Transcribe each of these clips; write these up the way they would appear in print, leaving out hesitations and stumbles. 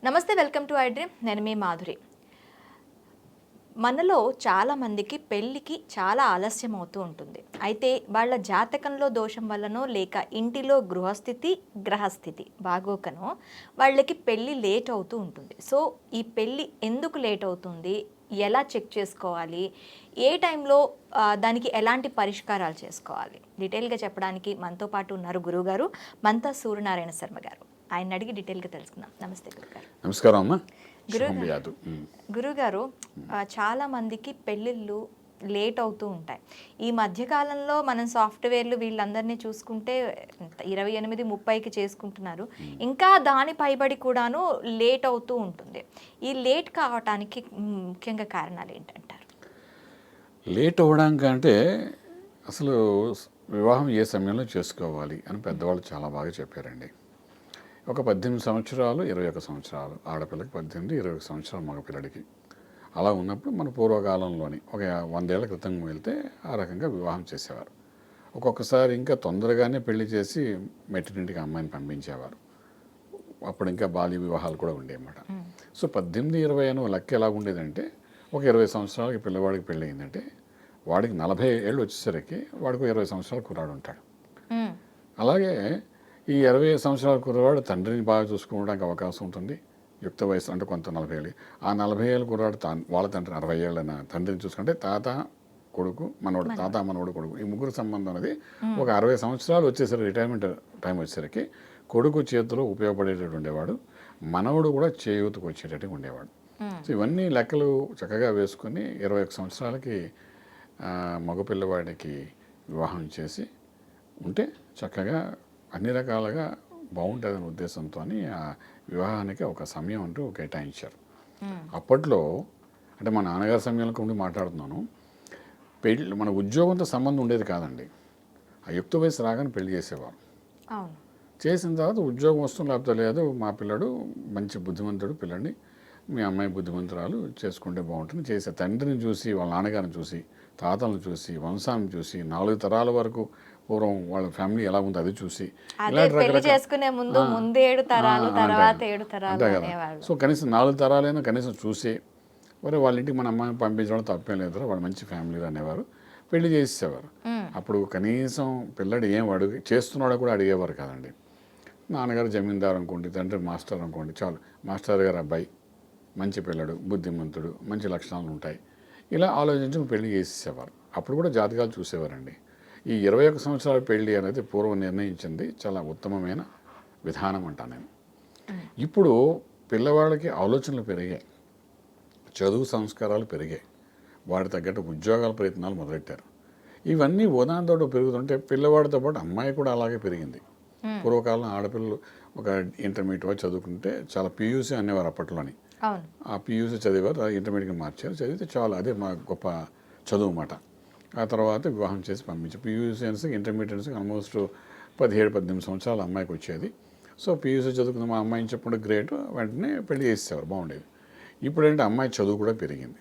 నమస్తే, welcome to I dream. నేను మీ మాధురి. మనలో చాలామందికి పెళ్ళికి చాలా ఆలస్యం అవుతూ ఉంటుంది. అయితే వాళ్ళ జాతకంలో దోషం వల్లనో లేక ఇంటిలో గ్రహస్థితి బాగోకనో వాళ్ళకి పెళ్ళి లేట్ అవుతూ ఉంటుంది. సో ఈ పెళ్ళి ఎందుకు లేట్ అవుతుంది, ఎలా చెక్ చేసుకోవాలి, ఏ టైంలో దానికి ఎలాంటి పరిష్కారాలు చేసుకోవాలి, డీటెయిల్గా చెప్పడానికి మనతో పాటు ఉన్నారు గురువుగారు మంతా సూర్యనారాయణ శర్మ గారు. ఆయన అడిగి డీటెయిల్గా తెలుసుకుందాం. నమస్తే గురుగారు. నమస్కారం అమ్మా. గురుగారు, చాలా మందికి పెళ్ళిళ్ళు లేట్ అవుతూ ఉంటాయి. ఈ మధ్యకాలంలో మనం సాఫ్ట్వేర్లు వీళ్ళందరినీ చూసుకుంటే 28-30కి చేసుకుంటున్నారు. ఇంకా దాని పైబడి కూడాను లేట్ అవుతూ ఉంటుంది. ఈ లేట్ కావటానికి ముఖ్యంగా కారణాలు ఏంటంటారు? లేట్ అవ్వడానికి అంటే అసలు వివాహం ఏ సమయంలో చేసుకోవాలి అని పెద్దవాళ్ళు చాలా బాగా చెప్పారండి. ఒక 18 సంవత్సరాలు 21 సంవత్సరాలు ఆడపిల్లకి, 18-21 సంవత్సరాలు మగపిల్లడికి. అలా ఉన్నప్పుడు మన పూర్వకాలంలోని ఒక 100 ఏళ్ల క్రితం వెళ్తే ఆ రకంగా వివాహం చేసేవారు. ఒక్కొక్కసారి ఇంకా తొందరగానే పెళ్లి చేసి మెట్టినింటికి అమ్మాయిని పంపించేవారు. అప్పుడు ఇంకా బాల్య వివాహాలు కూడా ఉండేవన్నమాట. సో 18-20 అని లెక్క ఎలా ఉండేదంటే, ఒక 20 సంవత్సరాలకి పిల్లవాడికి పెళ్ళి అయిందంటే వాడికి 40 ఏళ్ళు వచ్చేసరికి వాడికి 20 సంవత్సరాల కుర్రాడు ఉంటాడు. అలాగే ఈ 20 సంవత్సరాల కుర్రవాడు తండ్రిని బాగా చూసుకోవడానికి అవకాశం ఉంటుంది. యుక్త వయసు అంటే కొంత 40 ఏళ్ళు. ఆ 40 ఏళ్ళ కుర్రాడు వాళ్ళ తండ్రి 60 ఏళ్ళైన తండ్రిని చూసుకుంటే తాత కొడుకు మనవడు, తాత మనవడు కొడుకు, ఈ ముగ్గురు సంబంధం అనేది ఒక 60 సంవత్సరాలు వచ్చేసరికి రిటైర్మెంట్ టైం వచ్చేసరికి కొడుకు చేతిలో ఉపయోగపడేటట్టు ఉండేవాడు, మనవడు కూడా చేయూతకు వచ్చేటట్టు ఉండేవాడు. సో ఇవన్నీ లెక్కలు చక్కగా వేసుకొని 21 సంవత్సరాలకి మగపిల్లవాడికి వివాహం చేసి ఉంటే చక్కగా అన్ని రకాలుగా బాగుంటుందనే ఉద్దేశంతో ఆ వివాహానికి ఒక సమయం అంటూ కేటాయించారు. అప్పట్లో అంటే మా నాన్నగారి సమయంలో ఉండి మాట్లాడుతున్నాను, పెళ్ళి మన ఉద్యోగంతో సంబంధం ఉండేది కాదండి. ఆ యుక్త వయసు రాగానే పెళ్లి చేసేవారు. చేసిన తర్వాత ఉద్యోగం వస్తుంది లేకపోతే లేదు, మా పిల్లడు మంచి బుద్ధిమంతుడు, పిల్లని మీ అమ్మాయి బుద్ధిమంతురాలు చేసుకుంటే బాగుంటుంది. చేసే తండ్రిని చూసి, వాళ్ళ నాన్నగారిని చూసి, తాతలను చూసి, వంశాన్ని చూసి, 4 తరాల వరకు పూర్వం వాళ్ళ ఫ్యామిలీ ఎలా ఉందో అది చూసి సో కనీసం 4 తరాలైనా కనీసం చూసి, మరి వాళ్ళ ఇంటికి మన అమ్మాయిని పంపించడం తప్పేం లేదు, వాళ్ళు మంచి ఫ్యామిలీలు అనేవారు, పెళ్లి చేసేవారు. అప్పుడు కనీసం పిల్లడు ఏం చేస్తున్నాడో కూడా అడిగేవారు కాదండి. నాన్నగారు జమీందారు అనుకోండి, తండ్రి మాస్టర్ అనుకోండి, చాలు మాస్టర్ గారు అబ్బాయి మంచి పిల్లడు, బుద్ధిమంతుడు, మంచి లక్షణాలు ఉంటాయి, ఇలా ఆలోచించి పెళ్లి చేసేసేవారు. అప్పుడు కూడా జాతకాలు చూసేవారండి. ఈ 21 సంవత్సరాల పెళ్లి అనేది పూర్వం నిర్ణయించింది చాలా ఉత్తమమైన విధానం అంటా నేను. ఇప్పుడు పిల్లవాళ్ళకి ఆలోచనలు పెరిగాయి, చదువు సంస్కారాలు పెరిగాయి, వాడి తగ్గట్టు ఉద్యోగాల ప్రయత్నాలు మొదలెట్టారు. ఇవన్నీ ఉదాహరణతో పెరుగుతుంటే పిల్లవాడితో పాటు అమ్మాయి కూడా అలాగే పెరిగింది. పూర్వకాలం ఆడపిల్లలు ఒక ఇంటర్మీడియట్ చదువుకుంటే చాలా పీయూసీ అనేవారు అప్పట్లోని. ఆ పీయూసీ చదివారు, ఇంటర్మీడియట్గా మార్చారు, చదివితే చాలా అదే మా గొప్ప చదువు అన్నమాట. ఆ తర్వాత వివాహం చేసి పంపించారు. పీయూసీ ఇంటర్మీడియట్స్ ఆల్మోస్ట్ 17-18 సంవత్సరాలు అమ్మాయికి వచ్చేది. సో పీయూసీ చదువుకున్న మా అమ్మాయిని చెప్పుకుంటే గ్రేట్, వెంటనే పెళ్లి చేసేవారు, బాగుండేది. ఇప్పుడంటే అమ్మాయి చదువు కూడా పెరిగింది,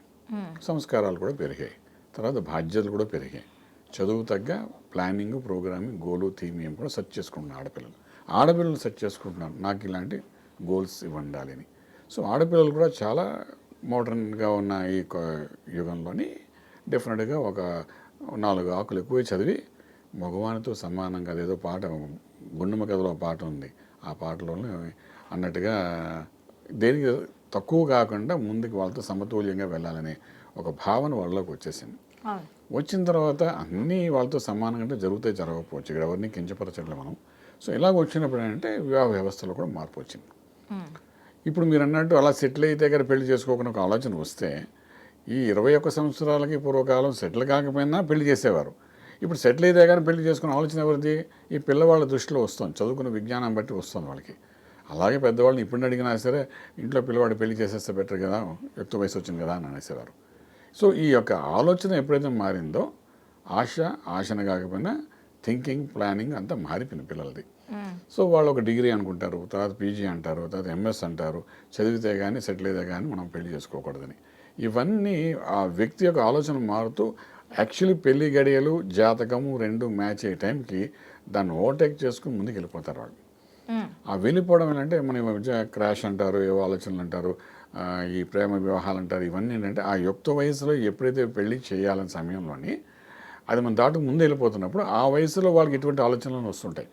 సంస్కారాలు కూడా పెరిగాయి, తర్వాత బాధ్యతలు కూడా పెరిగాయి. చదువు తగ్గ ప్లానింగ్, ప్రోగ్రామింగ్, గోలు, థీమ్ ఏం కూడా సెర్చ్ చేసుకుంటున్నారు ఆడపిల్లలు సెర్చ్ చేసుకుంటున్నారు, నాకు ఇలాంటి గోల్స్ ఉండాలని. సో ఆడపిల్లలు కూడా చాలా మోడర్న్గా ఉన్న ఈ యుగంలోని డెఫినెట్గా ఒక 4 ఆకులు ఎక్కువ చదివి మగవానితో సమానంగా, అదేదో పాట గుండమ్మ కథలో పాట ఉంది, ఆ పాటలోనే అన్నట్టుగా దేనికి తక్కువ కాకుండా ముందుకు వాళ్ళతో సమతుల్యంగా వెళ్ళాలనే ఒక భావన వాళ్ళలోకి వచ్చేసింది. వచ్చిన తర్వాత అన్నీ వాళ్ళతో సమానంగా జరుగుతాయి, జరగకపోవచ్చు, ఇక్కడ ఎవరిని కించపరచట్లే మనం. సో ఇలాగ వచ్చినప్పుడు ఏంటంటే వివాహ వ్యవస్థలో కూడా మార్పు వచ్చింది. ఇప్పుడు మీరు అన్నట్టు అలా సెటిల్ అయితే కానీ పెళ్లి చేసుకోకుండా ఒక ఆలోచన వస్తే, ఈ 21 సంవత్సరాలకి పూర్వకాలం సెటిల్ కాకపోయినా పెళ్లి చేసేవారు. ఇప్పుడు సెటిల్ అయితే కానీ పెళ్లి చేసుకునే ఆలోచన ఎవరిది? ఈ పిల్లవాళ్ళ దృష్టిలో వస్తుంది, చదువుకున్న విజ్ఞానం బట్టి వస్తుంది వాళ్ళకి. అలాగే పెద్దవాళ్ళని ఇప్పుడు అడిగినా సరే ఇంట్లో పిల్లవాడు పెళ్లి చేసేస్తే బెటర్ కదా, యుక్త వయసు వచ్చింది కదా అని అనేసేవారు. సో ఈ యొక్క ఆలోచన ఎప్పుడైతే మారిందో, ఆశను కాకపోయినా థింకింగ్, ప్లానింగ్ అంతా మారిపోయింది పిల్లలది. సో వాళ్ళు ఒక డిగ్రీ అనుకుంటారు, తర్వాత పీజీ అంటారు, తర్వాత ఎంఎస్ అంటారు, చదివితే కానీ సెటిల్ అయితే కానీ మనం పెళ్లి చేసుకోకూడదని. ఇవన్నీ ఆ వ్యక్తి యొక్క ఆలోచన మారుతూ యాక్చువల్లీ పెళ్లి గడియలు జాతకము 2 మ్యాచ్ అయ్యే టైంకి దాన్ని ఓవర్టేక్ చేసుకుని ముందుకు వెళ్ళిపోతారు వాళ్ళు. ఆ వెళ్ళిపోవడం ఏంటంటే మన ఈ మధ్య క్రాష్ అంటారు, ఏవో ఆలోచనలు అంటారు, ఈ ప్రేమ వివాహాలు అంటారు, ఇవన్నీ ఏంటంటే ఆ యుక్త వయసులో ఎప్పుడైతే పెళ్లి చేయాలనే సమయంలోని అది మనం దాటుకు ముందు వెళ్ళిపోతున్నప్పుడు ఆ వయసులో వాళ్ళకి ఇటువంటి ఆలోచనలు వస్తుంటాయి.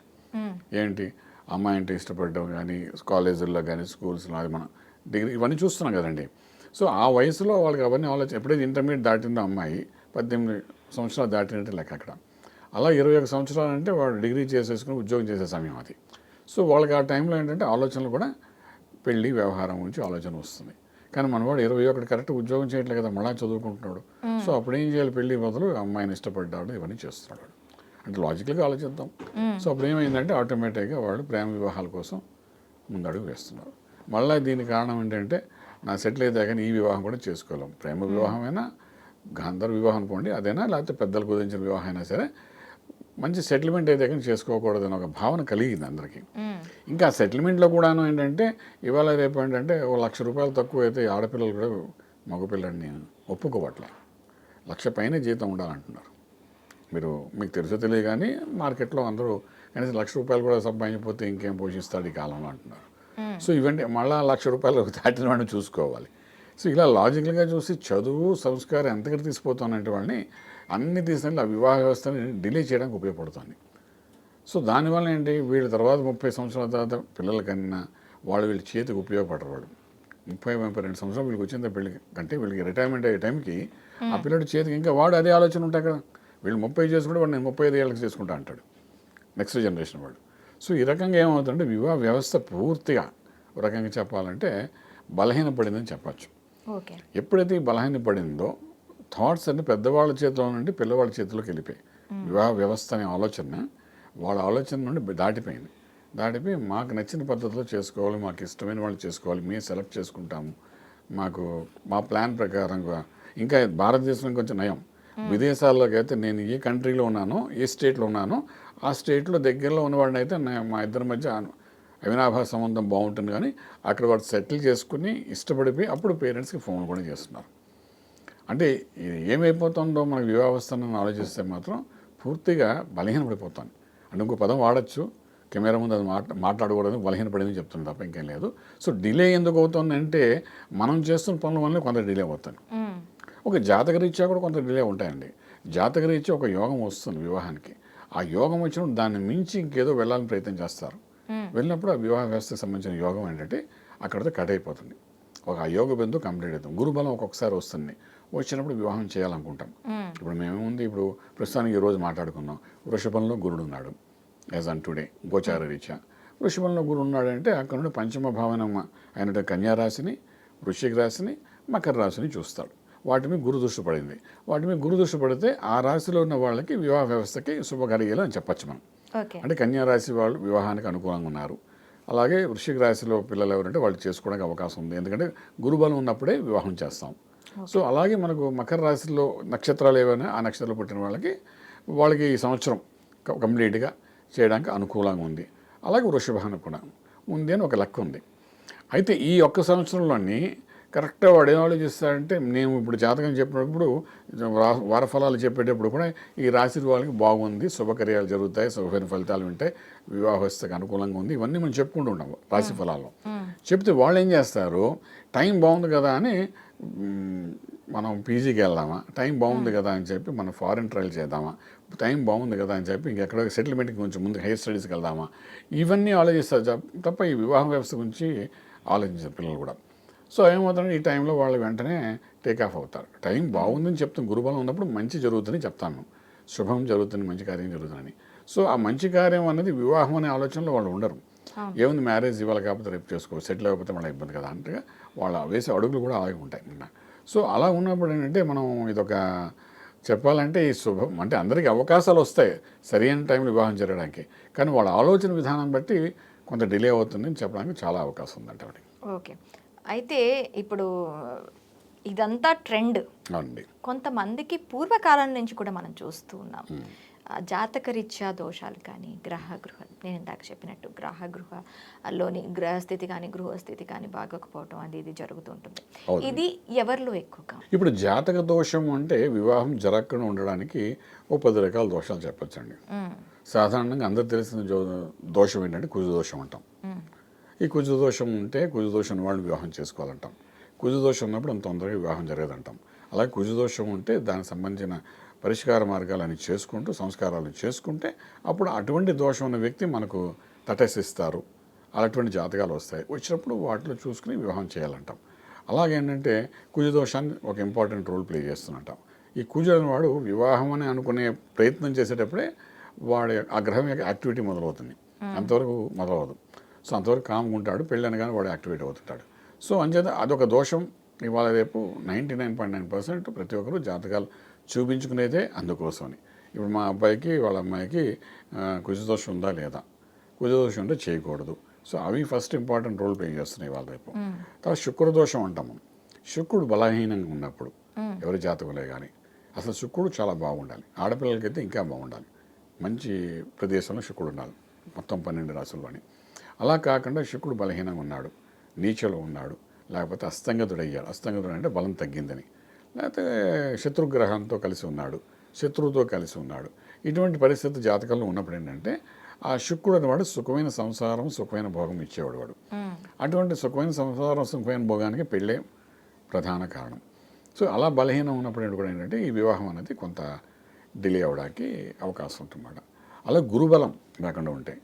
ఏంటి, అమ్మాయి అంటే ఇష్టపడడం కానీ, కాలేజీల్లో కానీ, స్కూల్స్లో, అది మన డిగ్రీ ఇవన్నీ చూస్తున్నాం కదండి. సో ఆ వయసులో వాళ్ళకి అవన్నీ ఆలోచన, ఎప్పుడైతే ఇంటర్మీడియట్ దాటిందో అమ్మాయి 18 సంవత్సరాలు దాటినట్టు లెక్క అక్కడ. అలా 21 సంవత్సరాలు అంటే వాడు డిగ్రీ చేసేసుకుని ఉద్యోగం చేసే సమయం అది. సో వాళ్ళకి ఆ టైంలో ఏంటంటే ఆలోచనలు కూడా పెళ్లి వ్యవహారం గురించి ఆలోచన వస్తుంది. కానీ మనవాడు 21 కరెక్ట్ ఉద్యోగం చేయట్లేదు కదా, మళ్ళీ చదువుకుంటున్నాడు. సో అప్పుడు ఏం చేయాలి, పెళ్లి బదులు అమ్మాయిని ఇష్టపడ్డాడు, ఇవన్నీ చేస్తున్నాడు. అంటే లాజికల్గా ఆలోచిద్దాం. సో అప్పుడు ఏమైందంటే ఆటోమేటిక్గా వాళ్ళు ప్రేమ వివాహాల కోసం ముందడుగు వేస్తున్నారు. మళ్ళీ దీని కారణం ఏంటంటే నా సెటిల్ అయితే కానీ ఈ వివాహం కూడా చేసుకోలేం. ప్రేమ వివాహమైనా, గాంధర్వ వివాహం అనుకోండి అదైనా, లేకపోతే పెద్దలు కుదించిన వివాహం అయినా సరే మంచి సెటిల్మెంట్ అయితే కానీ చేసుకోకూడదని ఒక భావన కలిగింది అందరికీ. ఇంకా సెటిల్మెంట్లో కూడాను ఏంటంటే ఇవాళ రేపు ఏంటంటే ₹1,00,000 తక్కువ అయితే ఆడపిల్లలు కూడా మగపిల్లడిని ఒప్పుకోవట్లే. 1,00,000 పైనే జీతం ఉండాలంటున్నారు. మీకు తెలుసో తెలియదు కానీ మార్కెట్లో అందరూ కనీసం ₹1,00,000 కూడా సంపాదించకపోతే ఇంకేం పోషిస్తాడు ఈ కాలంలో అంటున్నారు. సో ఇవన్నీ మళ్ళీ ₹1,00,000 దాటిన వాడిని చూసుకోవాలి. సో ఇలా లాజికల్గా చూసి చదువు, సంస్కారం ఎంతకటి తీసిపోతున్నట్టు వాళ్ళని అన్ని తీసినట్లు ఆ వివాహ వ్యవస్థని డిలే చేయడానికి ఉపయోగపడుతుంది. సో దానివల్ల ఏంటి, వీళ్ళ తర్వాత 30 సంవత్సరాల తర్వాత పిల్లల కన్నా వీళ్ళ చేతికి ఉపయోగపడరు. వాడు 30-32 సంవత్సరాలు వీళ్ళకి వచ్చింది పెళ్ళికి కంటే వీళ్ళకి రిటైర్మెంట్ అయ్యే టైంకి ఆ పిల్లడి చేతికి ఇంకా వాడు అదే ఆలోచన ఉంటాయి కదా. వీళ్ళు 30 చేసుకుంటే వాడు నేను 35 ఏళ్ళకి చేసుకుంటా అంటాడు నెక్స్ట్ జనరేషన్ వాడు. సో ఈ రకంగా ఏమవుతుందంటే వివాహ వ్యవస్థ పూర్తిగా ఒక రకంగా చెప్పాలంటే బలహీనపడిందని చెప్పచ్చు. ఎప్పుడైతే ఈ బలహీనపడిందో థాట్స్ అన్ని పెద్దవాళ్ళ చేతిలో నుండి పిల్లవాళ్ళ చేతిలోకి వెళ్ళిపోయి వివాహ వ్యవస్థ అనే ఆలోచన వాళ్ళ ఆలోచన నుండి దాటిపోయి మాకు నచ్చిన పద్ధతిలో చేసుకోవాలి, మాకు ఇష్టమైన వాళ్ళు చేసుకోవాలి, మేము సెలెక్ట్ చేసుకుంటాము, మా ప్లాన్ ప్రకారంగా. ఇంకా భారతదేశంలో కొంచెం నయం, విదేశాల్లోకి అయితే నేను ఏ కంట్రీలో ఉన్నానో, ఏ స్టేట్లో ఉన్నానో ఆ స్టేట్లో దగ్గరలో ఉన్నవాడిని అయితే మా ఇద్దరి మధ్య అవినాభావ సంబంధం బాగుంటుంది. కానీ అక్కడ వాడు సెటిల్ చేసుకుని ఇష్టపడిపోయి అప్పుడు పేరెంట్స్కి ఫోన్ కూడా చేస్తున్నారు. అంటే ఏమైపోతుందో మనకు వివాహస్థను ఆలోచిస్తే మాత్రం పూర్తిగా బలహీనపడిపోతాను. అంటే ఇంకో పదం వాడచ్చు, కెమెరా ముందు అది మాట్లాడకూడదు, బలహీనపడిందని చెప్తుంది తప్ప ఇంకేం లేదు. సో డిలే ఎందుకు అవుతుంది అంటే మనం చేస్తున్న పనుల వల్ల కొంత డిలే అవుతాను. ఒక జాతకరీత్యా కూడా కొంత డిలే ఉంటాయండి. జాతకరీత్యా ఒక యోగం వస్తుంది వివాహానికి. ఆ యోగం వచ్చినప్పుడు దాన్ని మించి ఇంకేదో వెళ్ళాలని ప్రయత్నం చేస్తారు. వెళ్ళినప్పుడు ఆ వివాహ వ్యవస్థకు సంబంధించిన యోగం ఏంటంటే అక్కడితో కట్ అయిపోతుంది. ఒక యోగ బిందు కంప్లీట్ అవుతుంది. గురుబలం ఒక్కొక్కసారి వస్తుంది. వచ్చినప్పుడు వివాహం చేయాలనుకుంటాం. ఇప్పుడు మేమేముంది, ఇప్పుడు ప్రస్తుతానికి ఈరోజు మాట్లాడుకున్నాం, వృషభంలో గురుడు ఉన్నాడు యాజ్ ఆన్ టుడే గోచార రీత్యా. వృషభంలో గురుడు ఉన్నాడంటే అక్కడ నుండి పంచమ భావనం అయినట్టు కన్యారాశిని, వృశ్చిక రాశిని, మకర రాశిని చూస్తాడు. వాటి మీద గురు దృష్టి పడింది. వాటి మీద గురు దృష్టి పడితే ఆ రాశిలో ఉన్న వాళ్ళకి వివాహ వ్యవస్థకి శుభకరిగేలు అని చెప్పచ్చు మనం. అంటే కన్యారాశి వాళ్ళు వివాహానికి అనుకూలంగా ఉన్నారు. అలాగే వృశ్చిక రాశిలో పిల్లలు ఎవరంటే వాళ్ళు చేసుకోవడానికి అవకాశం ఉంది, ఎందుకంటే గురుబలం ఉన్నప్పుడే వివాహం చేస్తాం. సో అలాగే మనకు మకర రాశిలో నక్షత్రాలు ఏవైనా ఆ నక్షత్రాలు పుట్టిన వాళ్ళకి ఈ సంవత్సరం కంప్లీట్గా చేయడానికి అనుకూలంగా ఉంది. అలాగే వృషభానికి కూడా ఉంది అని ఒక లెక్క ఉంది. అయితే ఈ ఒక్క సంవత్సరంలోని కరెక్ట్గా వాడు ఏం ఆలోచిస్తాడంటే, నేను ఇప్పుడు జాతకం చెప్పినప్పుడు వారఫలాలు చెప్పేటప్పుడు కూడా ఈ రాశి వాళ్ళకి బాగుంది, శుభకార్యాలు జరుగుతాయి, శుభమైన ఫలితాలు ఉంటాయి, వివాహస్థకు అనుకూలంగా ఉంది, ఇవన్నీ మనం చెప్పుకుంటూ ఉంటాం రాశి ఫలాల్లో. చెప్తే వాళ్ళు ఏం చేస్తారు, టైం బాగుంది కదా అని మనం పీజీకి వెళ్దామా, టైం బాగుంది కదా అని చెప్పి మనం ఫారిన్ ట్రయల్ చేద్దామా, టైం బాగుంది కదా అని చెప్పి ఇంకెక్కడ సెటిల్మెంట్కి కొంచెం ముందు హైయర్ స్టడీస్కి వెళ్దామా, ఇవన్నీ ఆలోచిస్తారు తప్ప ఈ వివాహ వ్యవస్థ గురించి ఆలోచించారు పిల్లలు కూడా. సో ఏమవుతుందంటే ఈ టైంలో వాళ్ళు వెంటనే టేక్ ఆఫ్ అవుతారు. టైం బాగుందని చెప్తాం, గురుబలం ఉన్నప్పుడు మంచి జరుగుతుందని చెప్తాను, శుభం జరుగుతుంది, మంచి కార్యం జరుగుతుందని. సో ఆ మంచి కార్యం అనేది వివాహం అనే ఆలోచనలో వాళ్ళు ఉండరు. ఏముంది, మ్యారేజ్ ఇవాళ కాకపోతే రేపు చేసుకోవచ్చు, సెటిల్ అయిపోతే మళ్ళీ ఇబ్బంది కదా అంటే వాళ్ళ వేసే అడుగులు కూడా అలాగే ఉంటాయి. సో అలా ఉన్నప్పుడు ఏంటంటే మనం ఇదొక చెప్పాలంటే ఈ శుభం అంటే అందరికీ అవకాశాలు వస్తాయి సరైన టైంలో వివాహం జరగడానికి, కానీ వాళ్ళ ఆలోచన విధానం బట్టి కొంత డిలే అవుతుందని చెప్పడానికి చాలా అవకాశం ఉందంట. ఓకే, అయితే ఇప్పుడు ఇదంతా ట్రెండ్. అవునండి. కొంతమందికి పూర్వకాలం నుంచి కూడా మనం చూస్తూ ఉన్నాం, జాతకరీత్యా దోషాలు కానీ నేను ఇందాక చెప్పినట్టు గ్రహలోని గ్రహస్థితి కానీ గృహస్థితి కానీ బాగోకపోవటం అది ఇది జరుగుతుంటుంది. ఇది ఎవరిలో ఎక్కువగా? ఇప్పుడు జాతక దోషం అంటే వివాహం జరగకుండా ఉండడానికి ఓ 10 రకాల దోషాలు చెప్పచ్చండి. సాధారణంగా అందరు తెలిసిన దోషం ఏంటంటే కుజ దోషం అంటాం. ఈ కుజ దోషం ఉంటే కుజ దోషం వాళ్ళు వివాహం చేసుకోవాలంటాం. కుజ దోషం ఉన్నప్పుడు అంత తొందరగా వివాహం జరగదంటాం. అలాగే కుజ దోషం ఉంటే దానికి సంబంధించిన పరిష్కార మార్గాలని చేసుకుంటూ సంస్కారాలు చేసుకుంటే అప్పుడు అటువంటి దోషం ఉన్న వ్యక్తి మనకు తటస్థిస్తారు. అలాంటి జాతకాలు వస్తాయి. వచ్చినప్పుడు వాటిలో చూసుకుని వివాహం చేయాలంటాం. అలాగేంటంటే కుజ దోషాన్ని ఒక ఇంపార్టెంట్ రోల్ ప్లే చేస్తుంటాం. ఈ కుజ వాడు వివాహం అని అనుకునే ప్రయత్నం చేసేటప్పుడే వాడి ఆ గ్రహం యొక్క యాక్టివిటీ మొదలవుతుంది. అంతవరకు మొదలవదు. సో అంతవరకు కామ్గా ఉంటాడు. పెళ్ళి అనగానే వాడు యాక్టివేట్ అవుతుంటాడు. సో అంచేత అదొక దోషం. ఇవాళ రేపు 99.9% ప్రతి ఒక్కరు జాతకాలు చూపించుకునేదే అందుకోసమని. ఇప్పుడు మా అబ్బాయికి వాళ్ళ అమ్మాయికి కుజదోషం ఉందా లేదా, కుజదోషం ఉంటే చేయకూడదు. సో అవి ఫస్ట్ ఇంపార్టెంట్ రోల్ ప్లే చేస్తున్నాయి వాళ్ళ రేపు. తర్వాత శుక్రదోషం అంటాము. శుక్రుడు బలహీనంగా ఉన్నప్పుడు ఎవరి జాతకులే కానీ అసలు శుక్రుడు చాలా బాగుండాలి. ఆడపిల్లలకైతే ఇంకా బాగుండాలి. మంచి ప్రదేశంలో శుక్రుడు ఉండాలి మొత్తం 12 రాశుల్లోని. అలా కాకుండా శుక్రుడు బలహీనంగా ఉన్నాడు, నీచలో ఉన్నాడు, లేకపోతే అస్తంగతుడయ్యాడు. అస్తంగతుడు అంటే బలం తగ్గిందని, లేకపోతే శత్రుగ్రహంతో కలిసి ఉన్నాడు, శత్రువుతో కలిసి ఉన్నాడు. ఇటువంటి పరిస్థితి జాతకంలో ఉన్నప్పుడు ఏంటంటే ఆ శుక్రుడు అనేవాడు సుఖమైన సంసారం, సుఖమైన భోగం ఇచ్చేవాడు వాడు. అటువంటి సుఖమైన సంసారం, సుఖమైన భోగానికి పెళ్ళే ప్రధాన కారణం. సో అలా బలహీనం ఉన్నప్పుడు కూడా ఏంటంటే ఈ వివాహం అనేది కొంత డిలే అవ్వడానికి అవకాశం ఉంటుందన్నమాట. అలా గురుబలం లేకుండా ఉంటే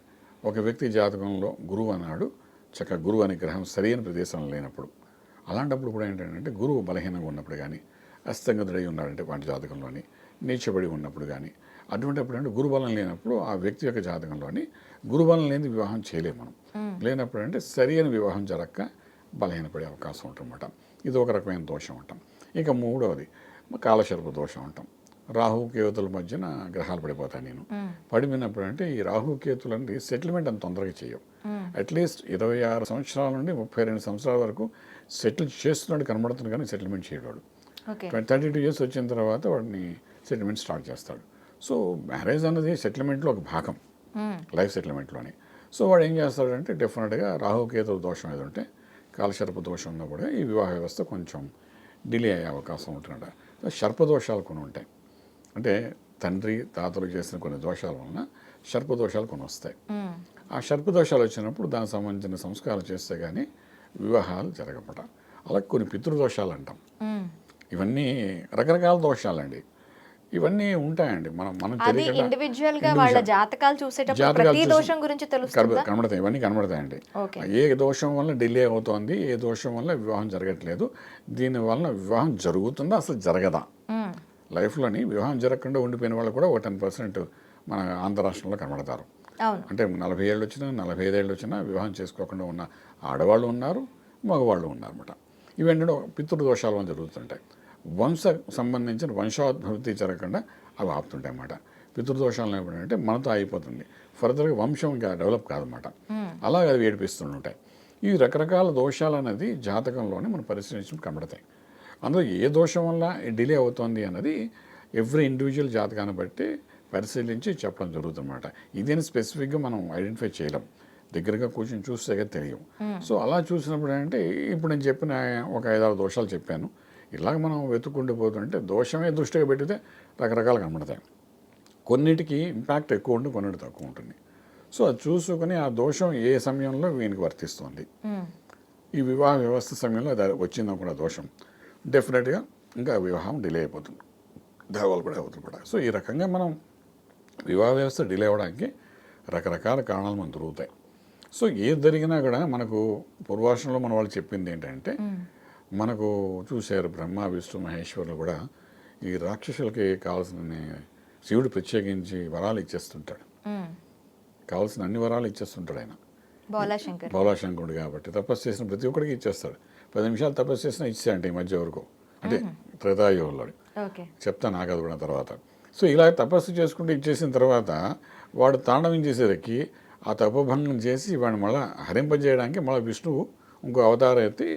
ఒక వ్యక్తి జాతకంలో గురువు అన్నాడు చక్కగా గురువు అనే గ్రహం సరైన ప్రదేశంలో లేనప్పుడు, అలాంటప్పుడు కూడా ఏంటంటే గురువు బలహీనంగా ఉన్నప్పుడు కానీ, అస్తంగతుడై ఉన్నాడంటే వాటి జాతకంలోని నీచబడి ఉన్నప్పుడు కానీ, అటువంటిప్పుడు అంటే గురుబలం లేనప్పుడు ఆ వ్యక్తి యొక్క జాతకంలోని గురుబలం లేని వివాహం చేయలేము మనం. లేనప్పుడు అంటే సరైన వివాహం జరగక బలహీనపడే అవకాశం ఉంటుందన్నమాట. ఇది ఒక రకమైన దోషం అంటాం. ఇక మూడవది కాలసర్ప దోషం అంటాం. రాహుకేతుల మధ్యన గ్రహాలు పడిపోతాయి. నేను పడిపోయినప్పుడు అంటే ఈ రాహుకేతులు అంటే సెటిల్మెంట్ అంత తొందరగా చేయవు. అట్లీస్ట్ 26 సంవత్సరాల నుండి 32 సంవత్సరాల వరకు సెటిల్ చేస్తున్నాడు కనబడుతుంది కానీ సెటిల్మెంట్ చేయడాడు. 32 ఇయర్స్ వచ్చిన తర్వాత వాడిని సెటిల్మెంట్ స్టార్ట్ చేస్తాడు. సో మ్యారేజ్ అన్నది సెటిల్మెంట్లో ఒక భాగం, లైఫ్ సెటిల్మెంట్లోని. సో వాడు ఏం చేస్తాడంటే డెఫినెట్గా రాహుకేతుల దోషం ఏదో ఉంటే, కాలసర్ప దోషం ఉన్నా కూడా ఈ వివాహ వ్యవస్థ కొంచెం డిలే అయ్యే అవకాశం ఉంటుందట. సర్పదోషాలు కొన్ని ఉంటాయి. అంటే తండ్రి తాతలు చేసిన కొన్ని దోషాల వలన సర్పదోషాలు కొన్ని వస్తాయి. ఆ సర్పదోషాలు వచ్చినప్పుడు దానికి సంబంధించిన సంస్కారాలు చేస్తే కానీ వివాహాలు జరగపట. అలా కొన్ని పితృదోషాలు అంటాం. ఇవన్నీ రకరకాల దోషాలండి. ఇవన్నీ ఉంటాయండి. మనం ఇండివిజువల్ గా వాళ్ళ జాతకాలు చూసేటప్పుడు ప్రతి దోషం గురించి తెలుస్తుందా? కనబడతాయి. ఇవన్నీ కనబడతాయండి. ఏ దోషం వల్ల డిలే అవుతోంది, ఏ దోషం వల్ల వివాహం జరగట్లేదు, దీని వలన వివాహం జరుగుతుందా అసలు జరగదా. లైఫ్లోని వివాహం జరగకుండా ఉండిపోయిన వాళ్ళు కూడా 10% మన ఆంధ్ర రాష్ట్రంలో కనబడతారు. అంటే 40 ఏళ్ళు వచ్చినా 45 ఏళ్ళు వచ్చినా వివాహం చేసుకోకుండా ఉన్న ఆడవాళ్ళు ఉన్నారు, మగవాళ్ళు ఉన్నారన్నమాట. ఇవేంటంటే పితృదోషాల వల్ల జరుగుతుంటాయి. వంశ సంబంధించిన వంశాభివృద్ధి జరగకుండా అవి ఆపుతుంటాయి అన్నమాట. పితృదోషాలు ఏమిటంటే మనతో అయిపోతుంది, ఫర్దర్గా వంశం ఇంకా డెవలప్ కాదన్నమాట. అలాగే అవి ఏడిపిస్తుంటాయి. ఈ రకరకాల దోషాలు అనేది జాతకంలోనే మనం పరిశీలించి కనబడతాయి. అందులో ఏ దోషం వల్ల డిలే అవుతుంది అన్నది ఎవ్రీ ఇండివిజువల్ జాతకాన్ని బట్టి పరిశీలించి చెప్పడం జరుగుతుందన్నమాట. ఇదేని స్పెసిఫిక్గా మనం ఐడెంటిఫై చేయలేం, దగ్గరగా కూర్చొని చూస్తే తెలియవు. సో అలా చూసినప్పుడు ఏంటంటే ఇప్పుడు నేను చెప్పిన ఒక 5-6 దోషాలు చెప్పాను. ఇలాగ మనం వెతుక్కుంటూ పోతుంటే దోషమే దృష్టిగా పెట్టితే రకరకాలు కనబడతాయి. కొన్నిటికి ఇంపాక్ట్ ఎక్కువ ఉంటుంది, కొన్నిటి తక్కువ ఉంటుంది. సో అది చూసుకొని ఆ దోషం ఏ సమయంలో వీనికి వర్తిస్తుంది, ఈ వివాహ వ్యవస్థ సమయంలో అది వచ్చిందో కూడా దోషం డెఫినెట్గా ఇంకా వివాహం డిలే అయిపోతుంది, డెవలప్ అవుతుంది. సో ఈ రకంగా మనం వివాహ వ్యవస్థ డిలే అవ్వడానికి రకరకాల కారణాలు మనకు దొరుకుతాయి. సో ఏది జరిగినా కూడా మనకు పూర్వాశ్రంలో మన వాళ్ళు చెప్పింది ఏంటంటే, మనకు చూశారు బ్రహ్మ విష్ణు మహేశ్వరులు కూడా ఈ రాక్షసులకి కావాల్సిన శివుడు ప్రత్యేకించి వరాలు ఇచ్చేస్తుంటాడు. కావాల్సిన అన్ని వరాలు ఇచ్చేస్తుంటాడు ఆయన, బోలాశంకరుడు కాబట్టి. తపస్సు చేసిన ప్రతి ఒక్కరికి ఇచ్చేస్తాడు. 10 నిమిషాలు తపస్సు చేసినా ఇచ్చాయంటే ఈ మధ్య వరకు, అంటే త్రేతాయుగంలో చెప్తాను నాకు అది కూడా తర్వాత. సో ఇలా తపస్సు చేసుకుంటూ ఇచ్చేసిన తర్వాత వాడు తాండవం చేసేదకి ఆ తపోభంగం చేసి వాడిని మళ్ళీ హరింపజేయడానికి మళ్ళీ విష్ణువు ఇంకో అవతారం ఎత్తి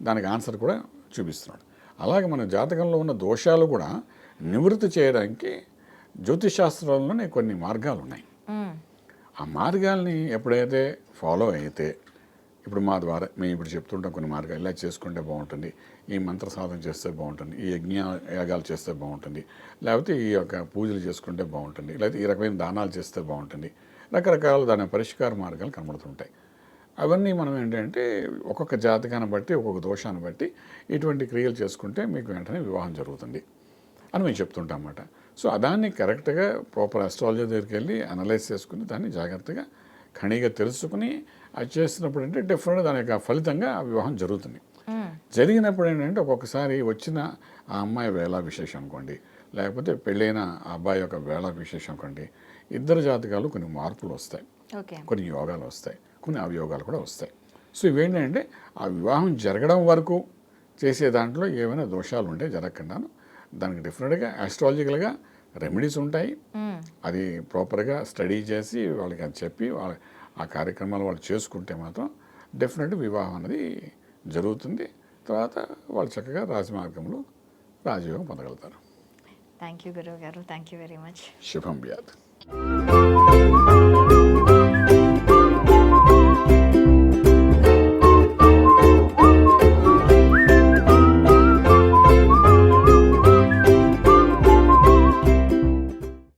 దానికి ఆన్సర్ కూడా చూపిస్తున్నాడు. అలాగే మన జాతకంలో ఉన్న దోషాలు కూడా నివృత్తి చేయడానికి జ్యోతిషాస్త్రంలోనే కొన్ని మార్గాలు ఉన్నాయి. ఆ మార్గాల్ని ఎప్పుడైతే ఫాలో అయితే, ఇప్పుడు మా ద్వారా మేము ఇప్పుడు చెప్తుంటాం కొన్ని మార్గాలు, ఇలా చేసుకుంటే బాగుంటుంది, ఈ మంత్ర సాధన చేస్తే బాగుంటుంది, ఈ యాగాలు చేస్తే బాగుంటుంది, లేకపోతే ఈ యొక్క పూజలు చేసుకుంటే బాగుంటుంది, లేకపోతే ఈ రకమైన దానాలు చేస్తే బాగుంటుంది, రకరకాల దాని పరిష్కార మార్గాలు కనబడుతుంటాయి. అవన్నీ మనం ఏంటంటే ఒక్కొక్క జాతకాన్ని బట్టి ఒక్కొక్క దోషాన్ని బట్టి ఇటువంటి క్రియలు చేసుకుంటే మీకు వెంటనే వివాహం జరుగుతుంది అని మేము చెప్తుంటాం అన్నమాట. సో దాన్ని కరెక్ట్గా ప్రాపర్ అస్ట్రాలజీ దగ్గరికి వెళ్ళి అనలైజ్ చేసుకుని దాన్ని జాగ్రత్తగా ఖణిగా తెలుసుకుని అది చేస్తున్నప్పుడు అంటే డెఫినెట్గా దాని యొక్క ఫలితంగా ఆ వివాహం జరుగుతుంది. జరిగినప్పుడు ఏంటంటే ఒక్కొక్కసారి వచ్చిన ఆ అమ్మాయి వేళ విశేషం అనుకోండి, లేకపోతే పెళ్ళైన ఆ అబ్బాయి యొక్క వేళ విశేషం అనుకోండి, ఇద్దరు జాతకాలు కొన్ని మార్పులు వస్తాయి, కొన్ని యోగాలు వస్తాయి, కొన్ని అవయోగాలు కూడా వస్తాయి. సో ఇవేంటంటే ఆ వివాహం జరగడం వరకు చేసే దాంట్లో ఏమైనా దోషాలు ఉంటే జరగకుండాను దానికి డెఫినెట్గా ఆస్ట్రాలజికల్గా రెమెడీస్ ఉంటాయి. అది ప్రాపర్గా స్టడీ చేసి వాళ్ళకి అది చెప్పి వాళ్ళ ఆ కార్యక్రమాలు వాళ్ళు చేసుకుంటే మాత్రం డెఫినెట్ వివాహం అనేది జరుగుతుంది. తర్వాత వాళ్ళు చక్కగా రాజమార్గంలో రాజయోగం పొందగలుగుతారు. థ్యాంక్ యూ గురువు గారు, థ్యాంక్ యూ వెరీ మచ్. శుభం వ్యాధి.